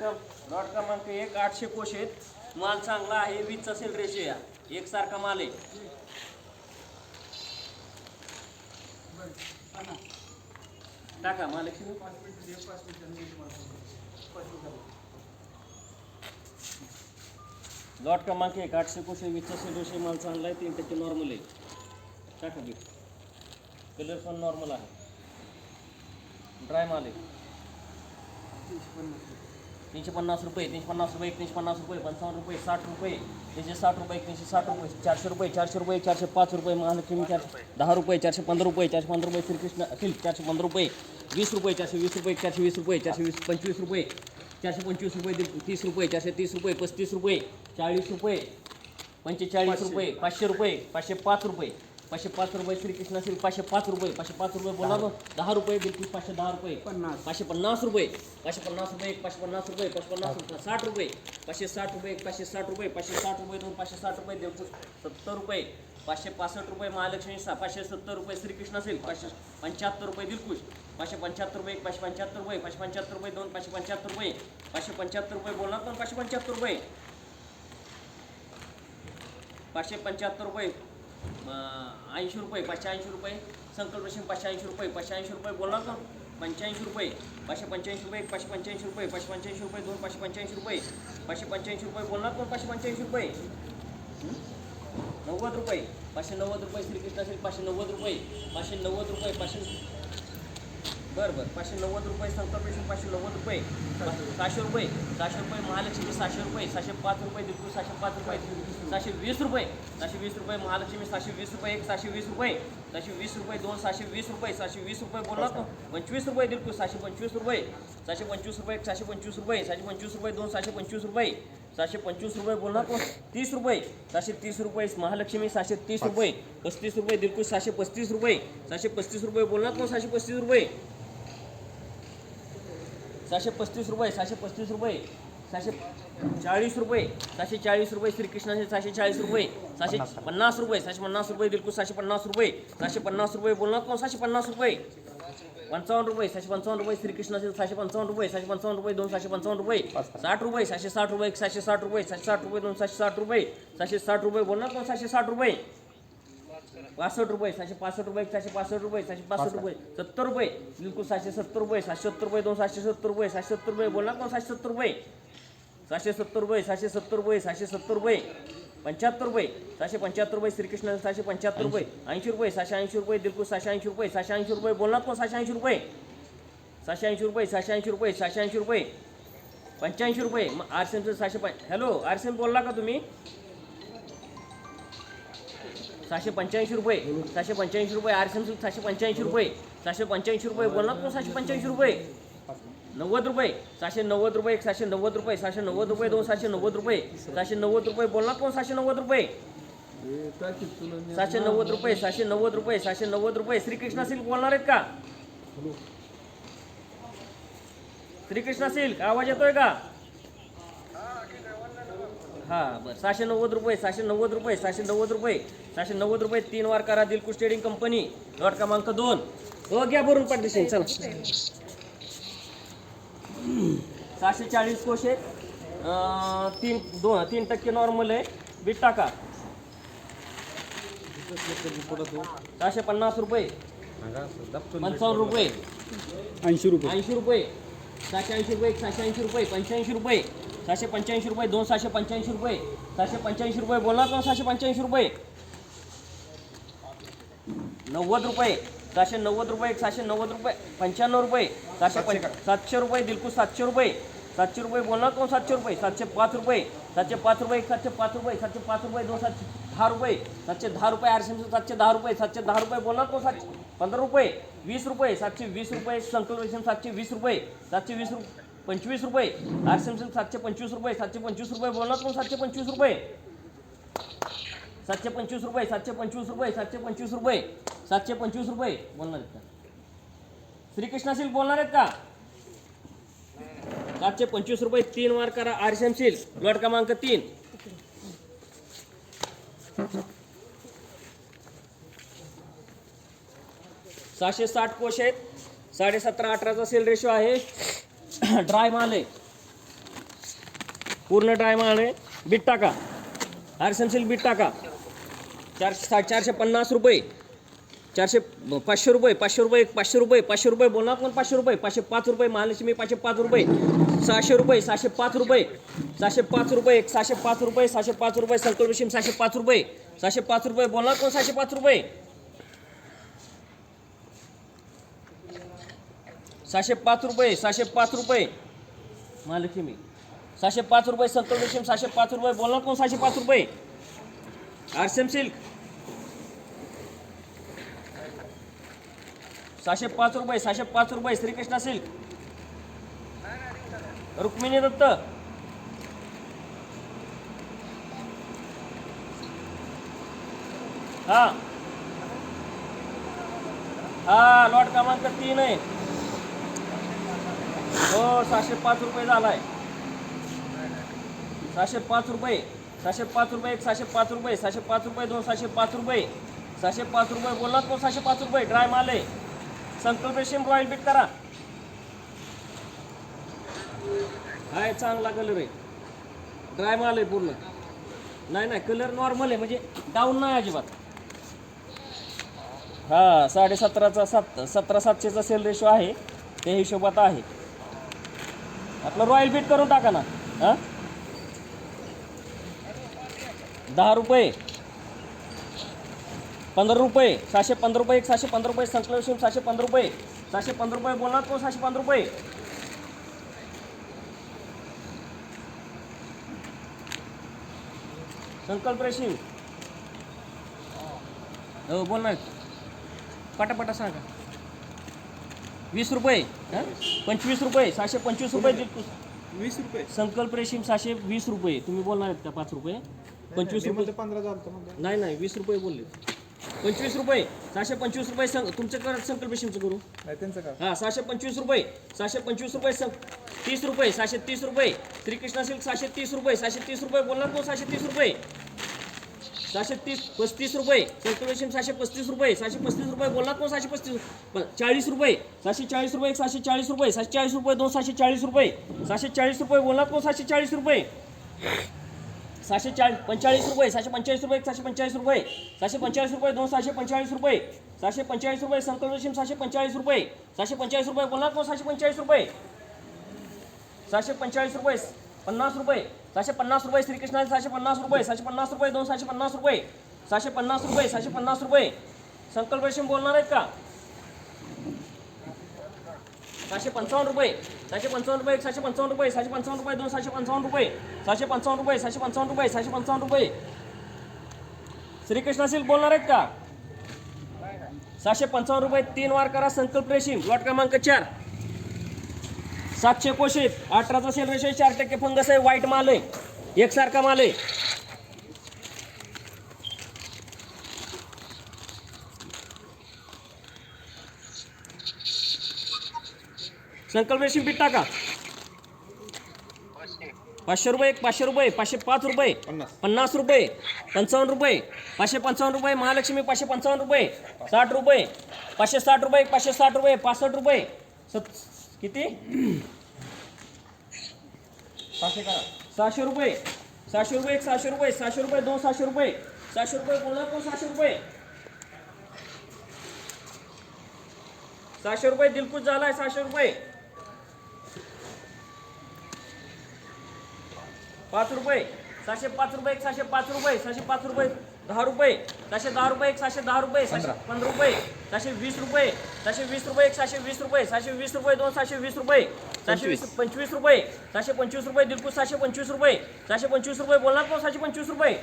Lot क्रमांक 1 800 कोश आहेत. माल चांगला आहे. 20चा सेल रेशो या एकसारखा माल आहे. टाका माल लॉट क्रमांक 1 800 कोश 20चा सेल रेशो माल चांगला आहे. 3% नॉर्मल आहे. टाका बी कलर पण नॉर्मल आहे. ड्राय माल आहे. 350 रुपये 350 रुपये 350 रुपये 55 रुपये 60 रुपये 360 रुपये 360 रुपये 400 रुपये 400 रुपये 405 रुपये महालक्ष्मी 10 रुपये 415 रुपये 415 रुपये श्रीकृष्ण सिल्क 415 रुपये 20 रुपये 420 रुपये 420 रुपये 420 25 रुपये 425 रुपये 30 रुपये 430 रुपये 35 रुपये 40 रुपये 45 रुपये 500 रुपये 505 रुपये 505 रुपये श्रीकृष्ण सिल्क 505 रुपये 505 रुपये बोला ना 10 रुपये बिलकुल 510 रुपये 550 रुपये 550 रुपये 550 रुपये 550 60 रुपये 560 रुपये 560 रुपये 560 रुपये 560 रुपये 70 रुपये 565 रुपये महालक्ष्मी 570 रुपये श्रीकृष्ण सिल्क 575 रुपये दिलकुश 575 रुपये 575 रुपये 575 रुपये 2 575 रुपये 575 रुपये बोलणार पण 575 रुपये 575 रुपये 80 रुपये 580 रुपये संकल्प रेशीम 580 रुपये 580 रुपये बोलणार पण 85 रुपये 585 रुपये 585 रुपये 585 रुपये 2 585 रुपये 585 रुपये बोलणार पण 585 रुपये 90 रुपये 590 रुपये श्रीकृष्ण सिल्क 590 रुपये 590 रुपये 590 रुपये संकल्प रेशीम 590 रुपये 600 रुपये 600 रुपये महालक्ष्मी 600 रुपये 605 रुपये दिलकुश 605 रुपये 720 रुपये 720 रुपये महालक्ष्मी 720 रुपये 1 720 रुपये 720 रुपये 2 720 रुपये 720 रुपये बोलला तो 25 रुपये दिलकुश 725 रुपये 725 रुपये 725 रुपये 725 रुपये 2 725 रुपये 725 रुपये बोलना तो 30 रुपये 730 रुपये महालक्ष्मी 730 रुपये 35 रुपये दिलकुश 735 रुपये 735 रुपये बोलना तो 735 रुपये 735 रुपये 735 रुपये 740 रुपये 740 रुपये श्रीकृष्ण 740 रुपये 750 रुपये 750 रुपये दिलकुश 750 रुपये 750 रुपये बोलना तो 750 रुपये 55 रुपये 755 रुपये श्रीकृष्ण 755 रुपये 755 रुपये 2 755 रुपये 60 रुपये 760 रुपये 760 रुपये 760 रुपये 2 760 रुपये 760 रुपये बोलना तो 760 रुपये 65 रुपये 765 रुपये 765 रुपये 765 रुपये 70 रुपये बिलकुल 770 रुपये 770 रुपये 2 770 रुपये 770 रुपये बोलना तो 770 रुपये 770 रुपये 770 रुपये 770 रुपये 75 रुपये 775 रुपये श्रीकृष्ण 775 रुपये 80 रुपये 780 रुपये दिलकुश 780 रुपये 780 रुपये बोलना तो 780 रुपये 780 रुपये 780 रुपये 780 रुपये 85 रुपये आरसीएम 705 हॅलो आरसीएम बोलला का तुम्ही 785 रुपये 785 रुपये आरसीएम 785 रुपये 785 रुपये बोलना तो 785 रुपये 90 रुपये 790 रुपये 790 रुपये 790 रुपये 2 790 रुपये 790 रुपये बोलना तो 790 रुपये 790 रुपये 790 रुपये 790 रुपये श्रीकृष्ण सिल्क बोलणार आहेत का श्रीकृष्ण सिल्क आवाज येतोय का हा बरं 790 रुपये 790 रुपये 790 रुपये 790 रुपये 3 वार करा दिलकुश ट्रेडिंग कंपनी लॉट क्रमांक 2 हो घ्या भरून पाठवशील चला 740 कोश आहे 3% नॉर्मल आहे बीट टाका 750 रुपये 55 रुपये 80 रुपये 80 रुपये 780 रुपये 780 रुपये 85 रुपये 785 रुपये 2 785 रुपये 785 रुपये बोला तो 785 रुपये 90 रुपये 790 रुपये 790 रुपये 95 रुपये 700 रुपये दिलकुश 700 रुपये 700 रुपये बोलना तो 700 रुपये 705 रुपये 705 रुपये 705 रुपये 705 रुपये 2 710 रुपये 710 रुपये आरसीएम 710 रुपये 710 रुपये बोलना तो 15 रुपये 20 रुपये 720 रुपये संकल्प रेशीम 720 रुपये 720 रुपये 25 रुपये आरसीएम 725 रुपये 725 रुपये बोलना तो 725 रुपये 725 रुपये 725 रुपये 725 रुपये 725 रुपये बोलणार आहेत का श्रीकृष्ण सिल्क बोलणार आहेत का 725 रुपये 3 वार करा आरसीएम सिल्क लॉट क्रमांक 3 760 कोश आहेत 17.5-18चा सेल रेशो आहे ड्राय माल आहे पूर्ण ड्राय माल आहे. बीट टाका. आरसन सिल्क बीट टाका. 450 रुपये. 500 रुपये. 500 रुपये. 500 रुपये. 500 रुपये बोलणार कोण? 500 रुपये. 505 रुपये. महालक्ष्मी 505 रुपये. 600 रुपये. 605 रुपये. 605 रुपये. 605 रुपये. 605 रुपये. संकल्प रेशीम 605 रुपये. 605 रुपये बोलणार कोण? 605 रुपये. 605 रुपये. 605 रुपये. महालक्ष्मी 605 रुपये. संकल्प रेशीम 605 रुपये बोलणार कोण? 605 रुपये. आरसेम सिल्क 605 रुपये. 605 रुपये. श्रीकृष्णा सिल्क. रुक्मिणी दत्त हा लॉट क्रमांक 3 आहे. हो 605 रुपये झालाय. 605 रुपये. 605 रुपये. 605 रुपये. 605 रुपये. 2 605 रुपये. 605 रुपये बोललात तो. 605 रुपये ड्राय माल आहे. संकल्प रेशीम रॉयल बीट करा. हाय चांगला कलर आहे. ड्राय माल आहे पूर्ण. नाही कलर नॉर्मल आहे म्हणजे डाऊन नाही अजिबात. हा 17.5चा 17,700चा सेल रेशो आहे. त्या हिशोबात आहे. आपलं रॉयल बीट करून टाका ना. हां 10 रुपये. 15 रुपये. 615 रुपये. 615 रुपये. संकल्प रेशीम 615 रुपये. 615 रुपये बोलणार तो. 615 रुपये. संकल्प रेशीम हो बोलणार. पटापटा सांगा. 20 रुपये. 25 रुपये. 625 रुपये. 20 रुपये. संकल्प रेशीम 620 रुपये. तुम्ही बोलणार आहेत का? 5 रुपये. 25 रुपये. 15 झालं. नाही 20 रुपये बोलले. 25 रुपये. 625 रुपये. तुमचं करा संकल्प रेशीमचं करू. त्यांचं का? हां 625 रुपये. 625 रुपये. 30 रुपये. 630 रुपये. श्रीकृष्णा सिल्क 630 रुपये. 630 रुपये बोलणार तो. 630 रुपये. 635 रुपये. संकल्प रेशीम 635 रुपये. 635 रुपये बोलणार तो. 635. 40 रुपये. 640 रुपये. 640 रुपये. 640 रुपये. 2 640 रुपये. 640 रुपये बोलणार तो. 640 रुपये. 645 रुपये. 645 रुपये. 645 रुपये. 645 रुपये. 2 645 रुपये. 645 रुपये. संकल्प रेशीम 645 रुपये. 645 रुपये बोलणार तो. 645 रुपये. 645 रुपये. 50 रुपये. 650 रुपये. श्रीकृष्णा 650 रुपये. 650 रुपये. 2 650 रुपये. 650 रुपये. 650 रुपये. संकल्प रेशीम बोलणार आहेत का? 655 रुपये. 655 रुपये. 655 रुपये. 655 रुपये. 2 655 रुपये. 655 रुपये. 655 रुपये. 655 रुपये. श्रीकृष्णा सिल्क बोलणार आहेत का? 655 रुपये. 3 वार करा. संकल्प रेशीम लॉट क्रमांक 4. 700 कोशित. 18चा सेल रेशो. 4% फंगस आहे. व्हाईट माल आहे. एकसारखा माल आहे. संकल्प रेशीम बीट टाका. 500 रुपये. 500 रुपये. 505 रुपये. 50 रुपये. 55 रुपये. 555 रुपये. महालक्ष्मी 555 रुपये. 60 रुपये. 560 रुपये. 560 रुपये. 65 रुपये. किती? 600 रुपये. 600 रुपये. 600 रुपये. 600 रुपये. 2 600 रुपये. 600 रुपये बोलणार कोण? 600 रुपये. 600 रुपये. दिलखुश झालाय. 600 रुपये. 5 रुपये. 605 रुपये. 605 रुपये. 605 रुपये. 10 रुपये. 610 रुपये. 610 रुपये. 15 रुपये. 620 रुपये. 620 रुपये. 620 रुपये. 620 रुपये. 2 620 रुपये. 625 रुपये. 625 रुपये. दिलखुश 625 रुपये. 625 रुपये बोलणार तो. 625 रुपये.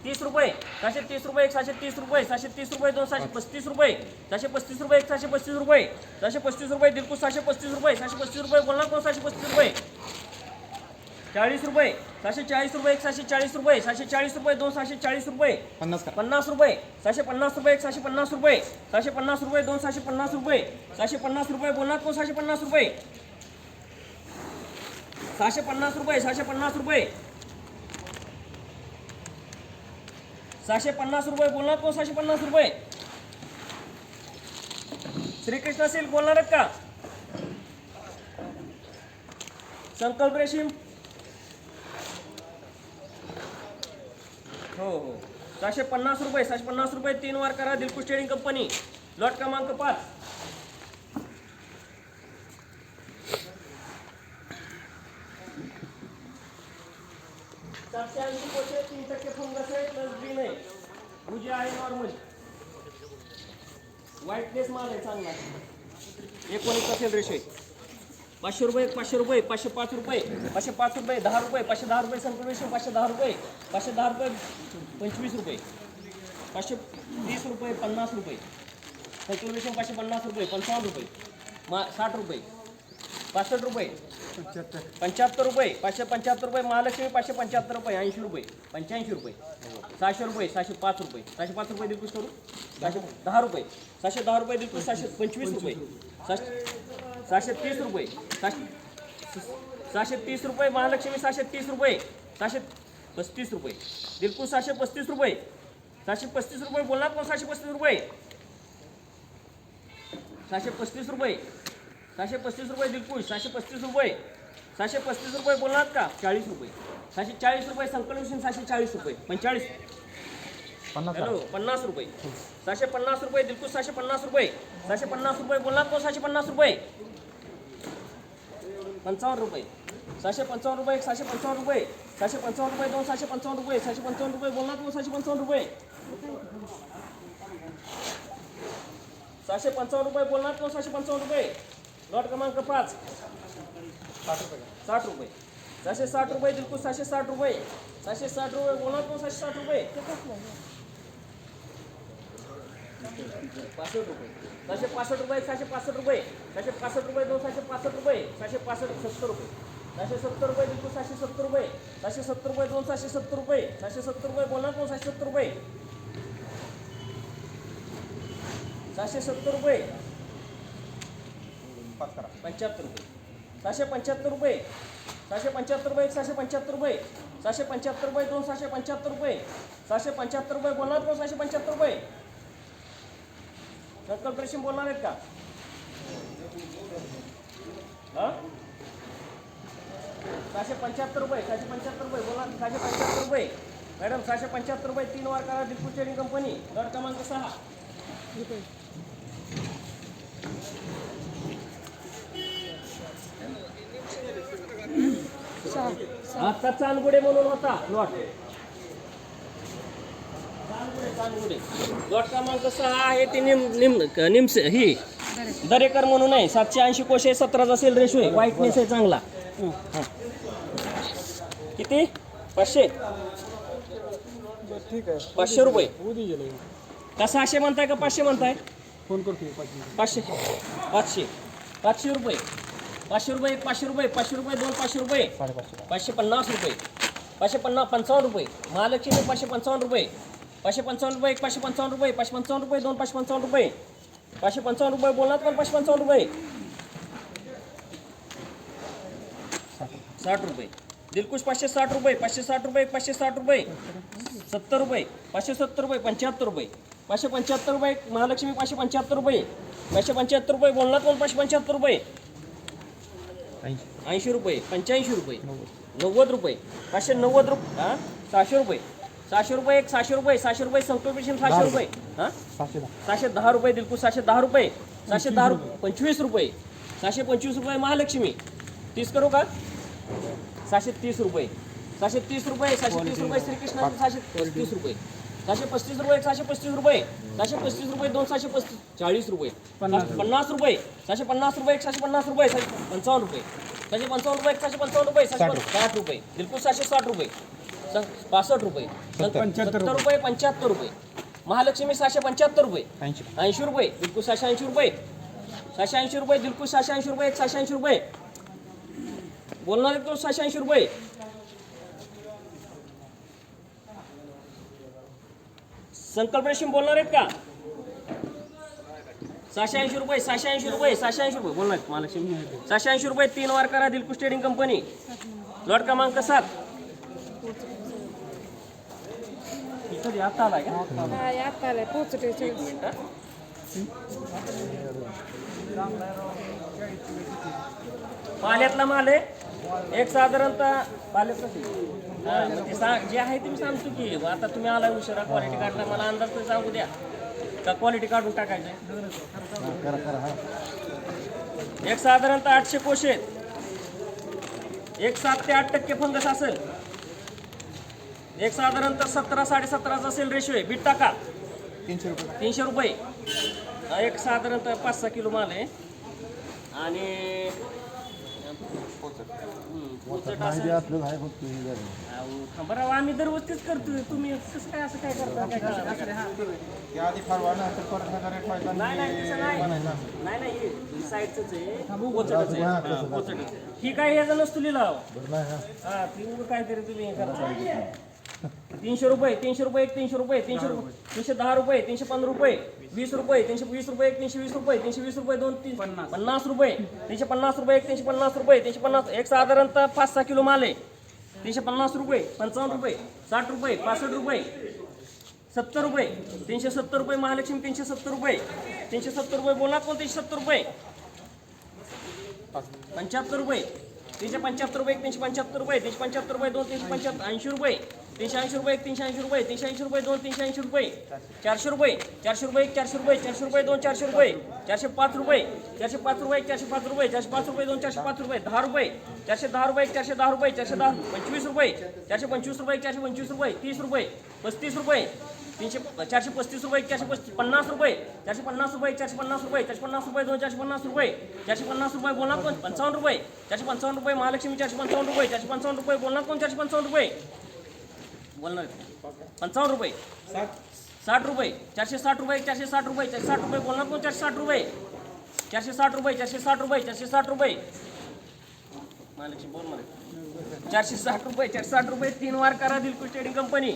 30 रुपये. 630 रुपये. 630 रुपये. 630 रुपये. 2 635 रुपये. 635 रुपये. 635 रुपये. 635 रुपये. दिलखुश 635 रुपये. 635 रुपये बोलणार तो. 635 रुपये. 40 रुपये. 640 रुपये. 640 रुपये. 640 रुपये. 2 640 रुपये. 50 रुपये. 650 रुपये. 650 रुपये. 650 रुपये. 2 650 रुपये. 650 रुपये बोलणार तो. 650 रुपये. 650 रुपये. 650 रुपये. 650 रुपये बोलणार तो. 650 रुपये. श्रीकृष्णा सिल्क बोलणार आहेत का? संकल्प रेशीम हो हो 650 रुपये 650 रुपये 3 वार करा दिलखुश ट्रेडिंग कंपनी लॉट क्रमांक 5 780 कोशे 3% फंगस आहे प्लस ग्रीन आहे भुजी आहे नॉर्मल व्हाईटनेस माल आहे चांगला 19% रेशो आहे 500 रुपये 500 रुपये 505 रुपये 505 रुपये 10 रुपये 510 रुपये संकल्पेशन 510 रुपये 510 रुपये 25 रुपये 530 रुपये 50 रुपये संकल्पेशन 550 रुपये 55 रुपये 60 रुपये 65 रुपये 75 रुपये 575 रुपये महालक्ष्मी 575 रुपये 80 रुपये 85 रुपये 600 रुपये 605 रुपये 605 रुपये दिलखुश करू 610 रुपये 610 रुपये दिलखुश 625 रुपये 630 रुपये 630 रुपये महालक्ष्मी 630 रुपये 635 रुपये दिलखुश 635 रुपये 635 रुपये बोलणार कोण 635 रुपये 635 रुपये 635 रुपये दिलखुश 635 रुपये 635 रुपये बोलणार का 40 रुपये 640 रुपये संकल्पेशन 640 रुपये 45 हॅलो 50 रुपये 650 रुपये दिलखुश 650 रुपये 650 रुपये बोलणार कोण 650 रुपये 55 रुपये 655 रुपये 655 रुपये 655 रुपये 2 655 रुपये 655 रुपये बोलणार कोण 655 रुपये 655 रुपये बोलणार कोण 655 रुपये लॉट क्रमांक 5 60 रुपये 660 रुपये दिलखुश 660 रुपये 660 रुपये बोलणार कोण 660 रुपये 65 रुपये 665 रुपये 665 रुपये 665 रुपये 2 665 रुपये 665 70 रुपये 670 रुपये दिलखुश 670 रुपये 670 रुपये 2 670 रुपये 670 रुपये बोलणार कोण 670 रुपये 670 रुपये 75 रुपये 675 रुपये 675 रुपये 675 रुपये 675 रुपये 2 675 रुपये 675 रुपये बोलणार कोण 675 रुपये संकल्प रेशीम बोलणार आहेत का हा 675 रुपये 675 रुपये बोलणार 675 रुपये मॅडम 675 रुपये 3 वार करा दिलखुश ट्रेडिंग कंपनी लॉट क्रमांक 6 आता चांदगुडे म्हणून होता लॉट चांदगुडे लॉट क्रमांक 6 आहे ती निम्स ही दरेकर म्हणून आहे 780 कोशे 17 सेल रेशो आहे व्हाईटनेस आहे चांगला किती 500 ठीक आहे 500 रुपये उद्या गेलो का 600 म्हणताय का 500 म्हणताय फोन करतो 500 500 रुपये 500 रुपये 500 रुपये 500 रुपये 2 500 रुपये 550 रुपये 555 रुपये महालक्ष्मी 555 रुपये 555 रुपये 555 रुपये 555 रुपये 2 555 रुपये 555 रुपये बोलणार पण 555 रुपये 60 रुपये दिलखुश 560 रुपये 560 रुपये 560 रुपये 70 रुपये 570 रुपये 75 रुपये 575 रुपये महालक्ष्मी 575 रुपये 575 रुपये बोलणार पण 575 रुपये 80 रुपये 85 रुपये 90 रुपये 590 रुपये हां 600 रुपये 600 रुपये 600 रुपये 600 रुपये संकल्पेशन 600 रुपये हां 610 रुपये दिलखुश 610 रुपये 610 रुपये 25 रुपये 625 रुपये महालक्ष्मी 30 करू का 630 रुपये 630 रुपये 630 रुपये श्रीकृष्ण 635 रुपये 635 रुपये 635 रुपये 635 रुपये 2 635 40 रुपये 50 रुपये 650 रुपये 650 रुपये 55 रुपये 655 रुपये 655 रुपये 60 रुपये दिलखुश 660 रुपये 65 रुपये 70 रुपये 75 रुपये महालक्ष्मी 675 रुपये 80 रुपये दिलखुश 680 रुपये 680 रुपये दिलखुश 680 रुपये 680 रुपये बोलणार तो 680 रुपये संकल्प रेशीम बोलणार आहेत का 680 रुपये 680 रुपये 680 रुपये बोलणार आहेत महालक्ष्मी 680 रुपये 3 वार करा दिलखुश ट्रेडिंग कंपनी लॉट क्रमांक 7 कधी आता आलाय का आता आलाय पोचटे पाल्यातला माल आहे एक साधारणतः पाले जे आहे ते मी सांगतो की आता तुम्ही आला उशिरा क्वालिटी काढला मला अंदाज तर सांगू द्या का क्वालिटी काढून टाकायचं एक साधारणतः 800 कोश आहेत एक 7 ते 8% फंगस असेल एक साधारणतः 17 17.5 असेल रेशो आहे बीट टाका 300 रुपये एक साधारणतः 5-6 किलो माल आहे आणि पोचट असेल बरं आम्ही दरवर्षीच करतोय तुम्ही कसं काय असं काय करता काय नाही तसं नाही साईडच आहे पोचटच आहे पोचट ही काय याचा नसतो लिहिला हा ती काहीतरी तुम्ही हे करा 300 रुपये 300 रुपये 300 रुपये 310 रुपये 315 रुपये 20 रुपये 320 रुपये 320 रुपये 320 रुपये 250 रुपये 350 रुपये 350 रुपये 350 एक साधारणतः 5-6 किलो माल आहे 350 रुपये 55 रुपये 60 रुपये 65 रुपये 70 रुपये 370 रुपये महालक्ष्मी 370 रुपये 370 रुपये बोला कोण 370 रुपये 75 रुपये 375 रुपये 375 रुपये 375 रुपये 2 380 रुपये 380 रुपये 380 रुपये 380 रुपये 2 380 रुपये 400 रुपये 400 रुपये 400 रुपये 400 रुपये 2 400 रुपये 405 रुपये 405 रुपये 405 रुपये 405 रुपये 2 405 रुपये 10 रुपये 410 रुपये 410 रुपये 410 25 रुपये 425 रुपये 425 रुपये 30 रुपये 35 रुपये 435 रुपये 450 रुपये 450 रुपये 450 रुपये 450 रुपये 2 450 रुपये 450 रुपये बोलणार कोण 55 रुपये 455 रुपये महालक्ष्मी 455 रुपये 455 रुपये बोलणार कोण 455 रुपये बोलणार 55 रुपये 60 रुपये 460 रुपये 460 रुपये 460 रुपये बोलणार कोण 460 रुपये 460 रुपये 460 रुपये 460 रुपये महालक्ष्मी बोल मध्ये 460 रुपये 460 रुपये 3 वार करा दिलकुश ट्रेडिंग कंपनी